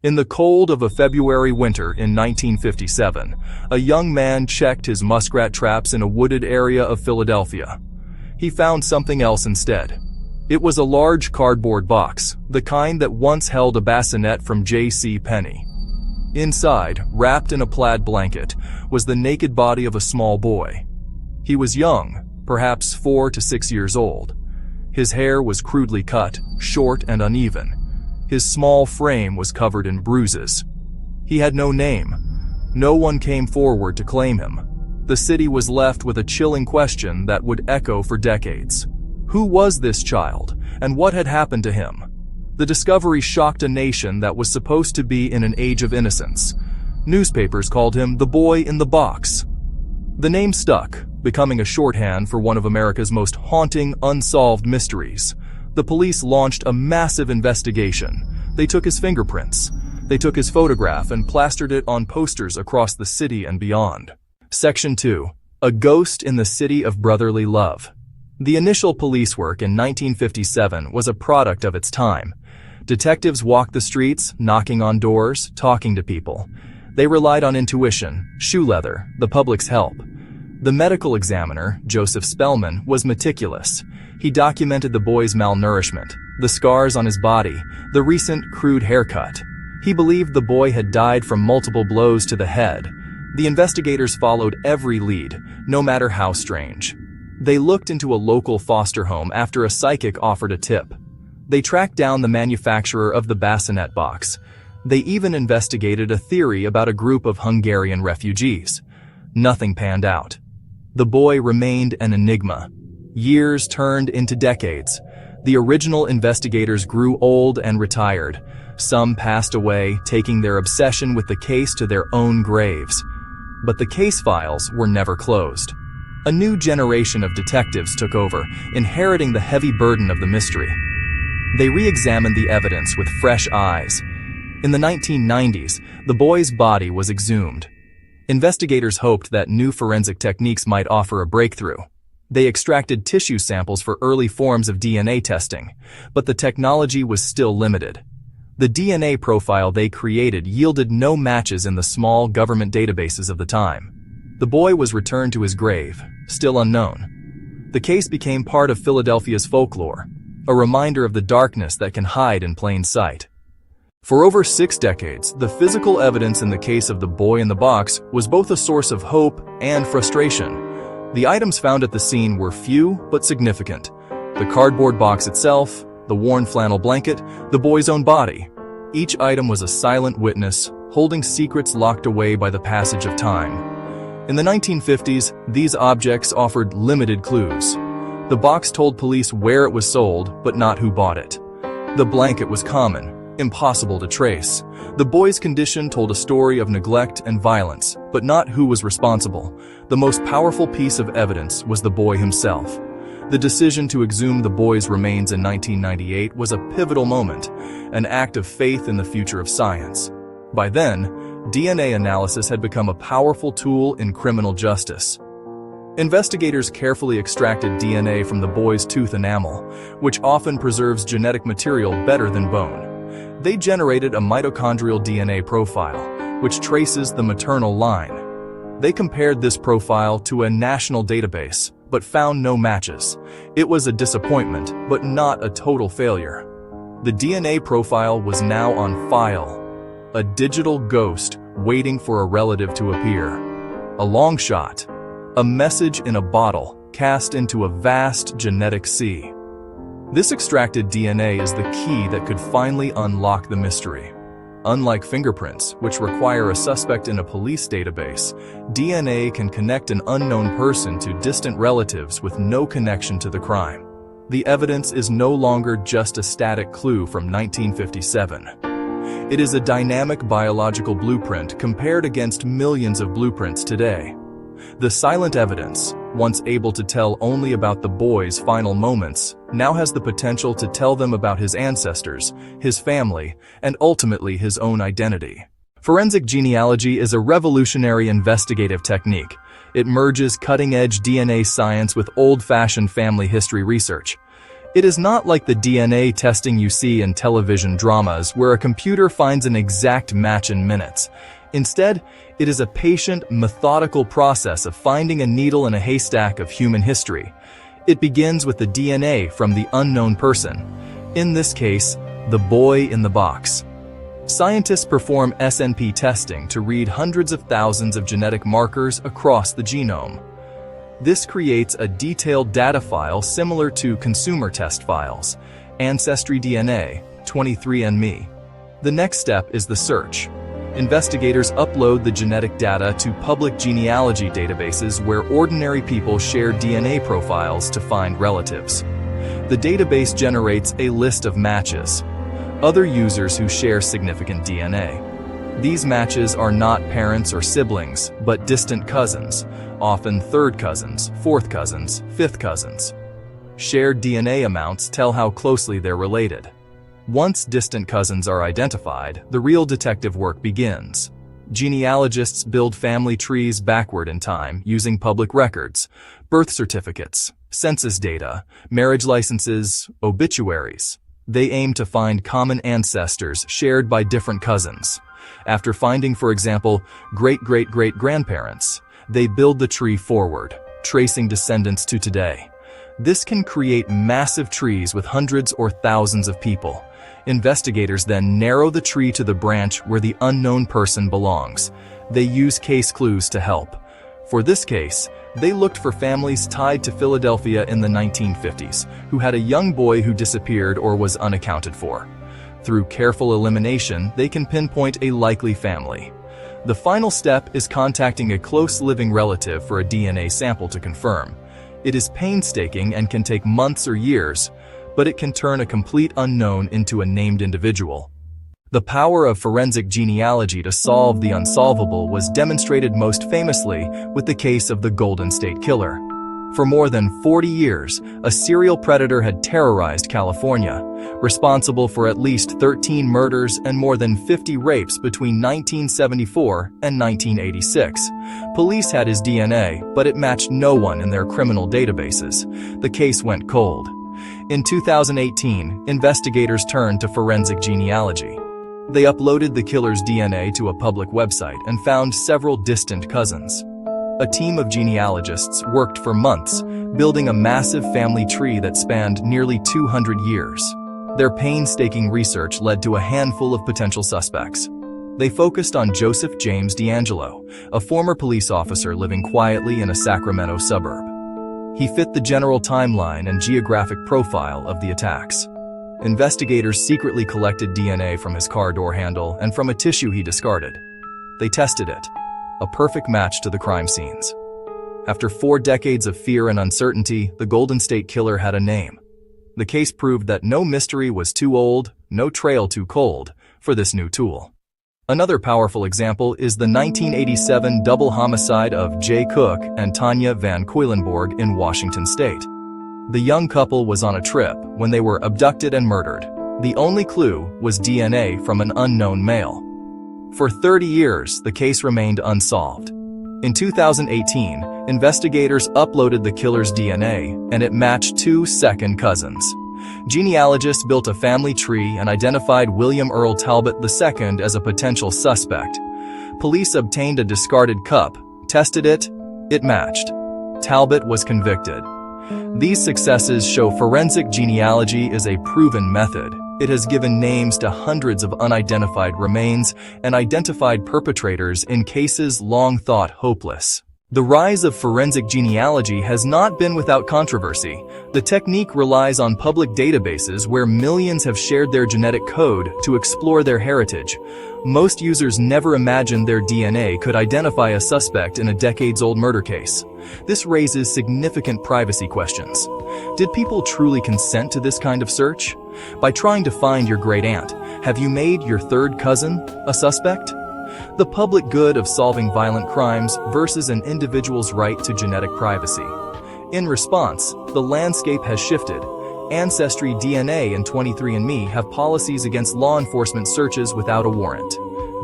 In the cold of a February winter in 1957, a young man checked his muskrat traps in a wooded area of Philadelphia. He found something else instead. It was a large cardboard box, the kind that once held a bassinet from J.C. Penney. Inside, wrapped in a plaid blanket, was the naked body of a small boy. He was young, perhaps 4 to 6 years old. His hair was crudely cut, short and uneven. His small frame was covered in bruises. He had no name. No one came forward to claim him. The city was left with a chilling question that would echo for decades. Who was this child, and what had happened to him? The discovery shocked a nation that was supposed to be in an age of innocence. Newspapers called him the boy in the box. The name stuck, becoming a shorthand for one of America's most haunting, unsolved mysteries. The police launched a massive investigation. They took his fingerprints. They took his photograph and plastered it on posters across the city and beyond. Section 2. A Ghost in the City of Brotherly Love. The initial police work in 1957 was a product of its time. Detectives walked the streets, knocking on doors, talking to people. They relied on intuition, shoe leather, the public's help. The medical examiner, Joseph Spellman, was meticulous. He documented the boy's malnourishment, the scars on his body, the recent crude haircut. He believed the boy had died from multiple blows to the head. The investigators followed every lead, no matter how strange. They looked into a local foster home after a psychic offered a tip. They tracked down the manufacturer of the bassinet box. They even investigated a theory about a group of Hungarian refugees. Nothing panned out. The boy remained an enigma. Years turned into decades. The original investigators grew old and retired. Some passed away, taking their obsession with the case to their own graves. But the case files were never closed. A new generation of detectives took over, inheriting the heavy burden of the mystery. They re-examined the evidence with fresh eyes. In the 1990s, the boy's body was exhumed. Investigators hoped that new forensic techniques might offer a breakthrough. They extracted tissue samples for early forms of DNA testing, but the technology was still limited. The DNA profile they created yielded no matches in the small government databases of the time. The boy was returned to his grave, still unknown. The case became part of Philadelphia's folklore, a reminder of the darkness that can hide in plain sight. For over 6 decades, the physical evidence in the case of the boy in the box was both a source of hope and frustration. The items found at the scene were few but significant. The cardboard box itself, the worn flannel blanket, the boy's own body. Each item was a silent witness, holding secrets locked away by the passage of time. In the 1950s, these objects offered limited clues. The box told police where it was sold, but not who bought it. The blanket was common, impossible to trace. The boy's condition told a story of neglect and violence, but not who was responsible. The most powerful piece of evidence was the boy himself. The decision to exhume the boy's remains in 1998 was a pivotal moment, an act of faith in the future of science. By then, DNA analysis had become a powerful tool in criminal justice. Investigators carefully extracted DNA from the boy's tooth enamel, which often preserves genetic material better than bone. They generated a mitochondrial DNA profile, which traces the maternal line. They compared this profile to a national database, but found no matches. It was a disappointment, but not a total failure. The DNA profile was now on file, a digital ghost waiting for a relative to appear. A long shot, a message in a bottle cast into a vast genetic sea. This extracted DNA is the key that could finally unlock the mystery. Unlike fingerprints, which require a suspect in a police database, DNA can connect an unknown person to distant relatives with no connection to the crime. The evidence is no longer just a static clue from 1957. It is a dynamic biological blueprint compared against millions of blueprints today. The silent evidence, once able to tell only about the boy's final moments, now has the potential to tell them about his ancestors, his family, and ultimately his own identity. Forensic genealogy is a revolutionary investigative technique. It merges cutting-edge DNA science with old-fashioned family history research. It is not like the DNA testing you see in television dramas where a computer finds an exact match in minutes. Instead, it is a patient, methodical process of finding a needle in a haystack of human history. It begins with the DNA from the unknown person. In this case, the boy in the box. Scientists perform SNP testing to read hundreds of thousands of genetic markers across the genome. This creates a detailed data file similar to consumer test files, Ancestry DNA, 23andMe. The next step is the search. Investigators upload the genetic data to public genealogy databases where ordinary people share DNA profiles to find relatives. The database generates a list of matches, other users who share significant DNA. These matches are not parents or siblings, but distant cousins, often third cousins, fourth cousins, fifth cousins. Shared DNA amounts tell how closely they're related. Once distant cousins are identified, the real detective work begins. Genealogists build family trees backward in time using public records, birth certificates, census data, marriage licenses, obituaries. They aim to find common ancestors shared by different cousins. After finding, for example, great-great-great-grandparents, they build the tree forward, tracing descendants to today. This can create massive trees with hundreds or thousands of people. Investigators then narrow the tree to the branch where the unknown person belongs. They use case clues to help. For this case, they looked for families tied to Philadelphia in the 1950s who had a young boy who disappeared or was unaccounted for. Through careful elimination, they can pinpoint a likely family. The final step is contacting a close living relative for a DNA sample to confirm. It is painstaking and can take months or years, but it can turn a complete unknown into a named individual. The power of forensic genealogy to solve the unsolvable was demonstrated most famously with the case of the Golden State Killer. For more than 40 years, a serial predator had terrorized California, responsible for at least 13 murders and more than 50 rapes between 1974 and 1986. Police had his DNA, but it matched no one in their criminal databases. The case went cold. In 2018, investigators turned to forensic genealogy. They uploaded the killer's DNA to a public website and found several distant cousins. A team of genealogists worked for months, building a massive family tree that spanned nearly 200 years. Their painstaking research led to a handful of potential suspects. They focused on Joseph James DeAngelo, a former police officer living quietly in a Sacramento suburb. He fit the general timeline and geographic profile of the attacks. Investigators secretly collected DNA from his car door handle and from a tissue he discarded. They tested it. A perfect match to the crime scenes. After 4 decades of fear and uncertainty, the Golden State Killer had a name. The case proved that no mystery was too old, no trail too cold, for this new tool. Another powerful example is the 1987 double homicide of Jay Cook and Tanya Van Cuylenborg in Washington state. The young couple was on a trip when they were abducted and murdered. The only clue was DNA from an unknown male. For 30 years, the case remained unsolved. In 2018, investigators uploaded the killer's DNA, and it matched 2 second cousins. Genealogists built a family tree and identified William Earl Talbot II as a potential suspect. Police obtained a discarded cup, tested it, it matched. Talbot was convicted. These successes show forensic genealogy is a proven method. It has given names to hundreds of unidentified remains and identified perpetrators in cases long thought hopeless. The rise of forensic genealogy has not been without controversy. The technique relies on public databases where millions have shared their genetic code to explore their heritage. Most users never imagined their DNA could identify a suspect in a decades-old murder case. This raises significant privacy questions. Did people truly consent to this kind of search? By trying to find your great-aunt, have you made your third cousin a suspect? The public good of solving violent crimes versus an individual's right to genetic privacy. In response, the landscape has shifted. Ancestry DNA and 23andMe have policies against law enforcement searches without a warrant.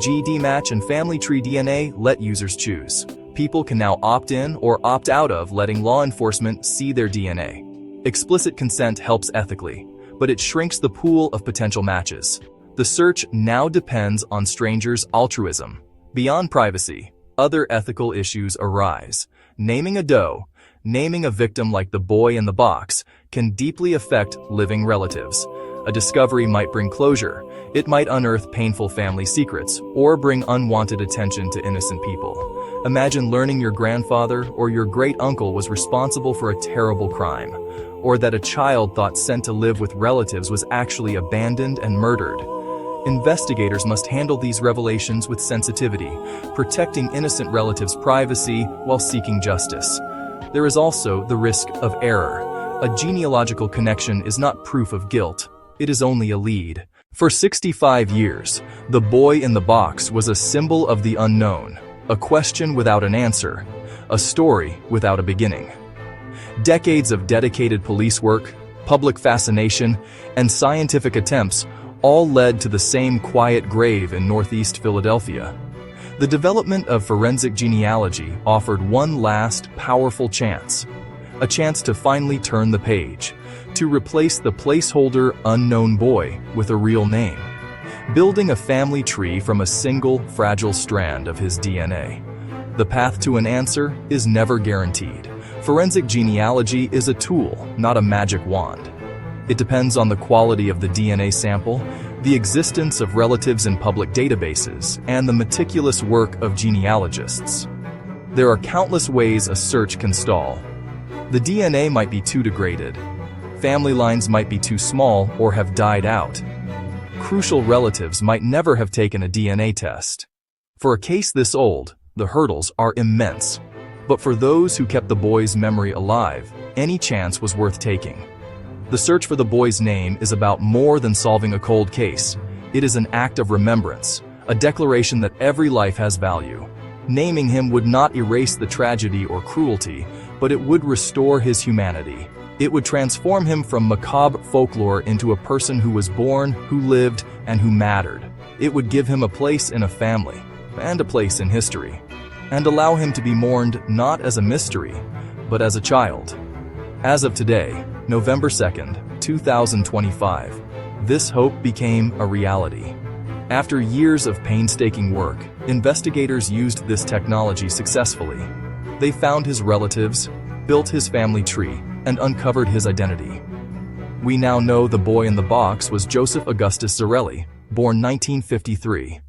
GDmatch and Family Tree DNA let users choose. People can now opt in or opt out of letting law enforcement see their DNA. Explicit consent helps ethically, but it shrinks the pool of potential matches. The search now depends on strangers' altruism. Beyond privacy, other ethical issues arise. Naming a doe, naming a victim like the boy in the box, can deeply affect living relatives. A discovery might bring closure, it might unearth painful family secrets, or bring unwanted attention to innocent people. Imagine learning your grandfather or your great-uncle was responsible for a terrible crime, or that a child thought sent to live with relatives was actually abandoned and murdered. Investigators must handle these revelations with sensitivity, protecting innocent relatives' privacy while seeking justice. There is also the risk of error. A genealogical connection is not proof of guilt, it is only a lead. For 65 years, the boy in the box was a symbol of the unknown, a question without an answer, a story without a beginning. Decades of dedicated police work, public fascination, and scientific attempts all led to the same quiet grave in Northeast Philadelphia. The development of forensic genealogy offered one last, powerful chance. A chance to finally turn the page, to replace the placeholder unknown boy with a real name, building a family tree from a single, fragile strand of his DNA. The path to an answer is never guaranteed. Forensic genealogy is a tool, not a magic wand. It depends on the quality of the DNA sample, the existence of relatives in public databases, and the meticulous work of genealogists. There are countless ways a search can stall. The DNA might be too degraded. Family lines might be too small or have died out. Crucial relatives might never have taken a DNA test. For a case this old, the hurdles are immense. But for those who kept the boy's memory alive, any chance was worth taking. The search for the boy's name is about more than solving a cold case. It is an act of remembrance, a declaration that every life has value. Naming him would not erase the tragedy or cruelty, but it would restore his humanity. It would transform him from macabre folklore into a person who was born, who lived, and who mattered. It would give him a place in a family, and a place in history, and allow him to be mourned not as a mystery, but as a child. As of today, November 2nd, 2025, this hope became a reality. After years of painstaking work, investigators used this technology successfully. They found his relatives, built his family tree, and uncovered his identity. We now know the boy in the box was Joseph Augustus Zarelli, born 1953.